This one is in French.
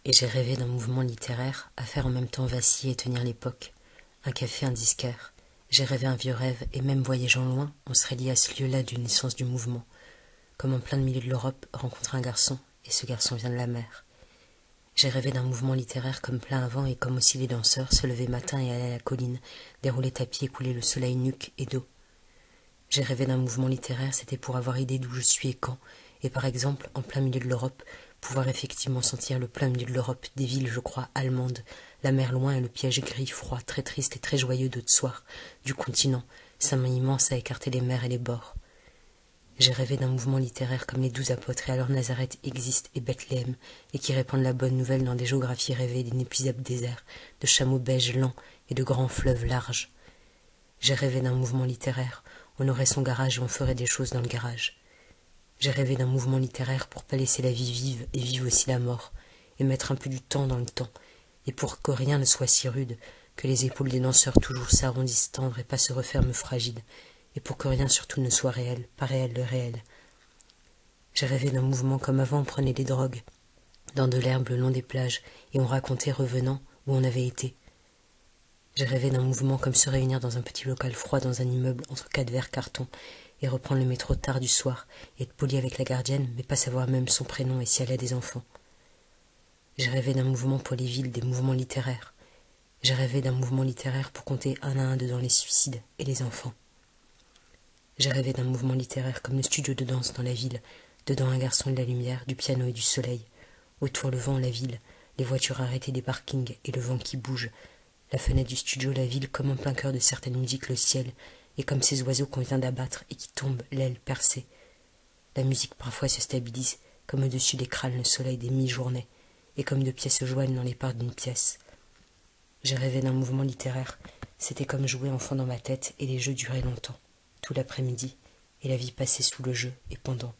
Et j'ai rêvé d'un mouvement littéraire à faire en même temps vaciller et tenir l'époque. Un café, un disquaire. J'ai rêvé un vieux rêve, et même voyageant loin, on serait lié à ce lieu-là d'une naissance du mouvement. Comme en plein milieu de l'Europe, rencontrer un garçon, et ce garçon vient de la mer. J'ai rêvé d'un mouvement littéraire comme plein avant et comme aussi les danseurs se levaient matin et allaient à la colline, dérouler tapis et couler le soleil nuque et dos. J'ai rêvé d'un mouvement littéraire, c'était pour avoir idée d'où je suis et quand, et par exemple, en plein milieu de l'Europe, pouvoir effectivement sentir le plein milieu de l'Europe, des villes, je crois, allemandes, la mer loin et le piège gris, froid, très triste et très joyeux de soir, du continent, sa main immense à écarter les mers et les bords. J'ai rêvé d'un mouvement littéraire comme les 12 apôtres, et alors Nazareth existe et Bethléem, et qui répandent la bonne nouvelle dans des géographies rêvées d'inépuisables déserts, de chameaux beiges lents et de grands fleuves larges. J'ai rêvé d'un mouvement littéraire, on aurait son garage et on ferait des choses dans le garage. J'ai rêvé d'un mouvement littéraire pour pas laisser la vie vive et vive aussi la mort, et mettre un peu du temps dans le temps, et pour que rien ne soit si rude, que les épaules des danseurs toujours s'arrondissent tendres et pas se referment fragiles, et pour que rien surtout ne soit réel, pas réel le réel. J'ai rêvé d'un mouvement comme avant on prenait des drogues, dans de l'herbe le long des plages, et on racontait revenant où on avait été. J'ai rêvé d'un mouvement comme se réunir dans un petit local froid dans un immeuble entre 4 verres carton, et reprendre le métro tard du soir, et être poli avec la gardienne, mais pas savoir même son prénom et si elle a des enfants. J'ai rêvé d'un mouvement pour les villes, des mouvements littéraires. J'ai rêvé d'un mouvement littéraire pour compter un à un dedans les suicides et les enfants. J'ai rêvé d'un mouvement littéraire comme le studio de danse dans la ville, dedans un garçon de la lumière, du piano et du soleil. Autour le vent, la ville, les voitures arrêtées des parkings et le vent qui bouge. La fenêtre du studio, la ville, comme en plein cœur de certaines musiques, le ciel, et comme ces oiseaux qu'on vient d'abattre et qui tombent, l'aile percée. La musique parfois se stabilise, comme au-dessus des crânes le soleil des mi-journées, et comme deux pièces se joignent dans les parts d'une pièce. J'ai rêvé d'un mouvement littéraire, c'était comme jouer enfant dans ma tête, et les jeux duraient longtemps, tout l'après-midi, et la vie passait sous le jeu et pendant.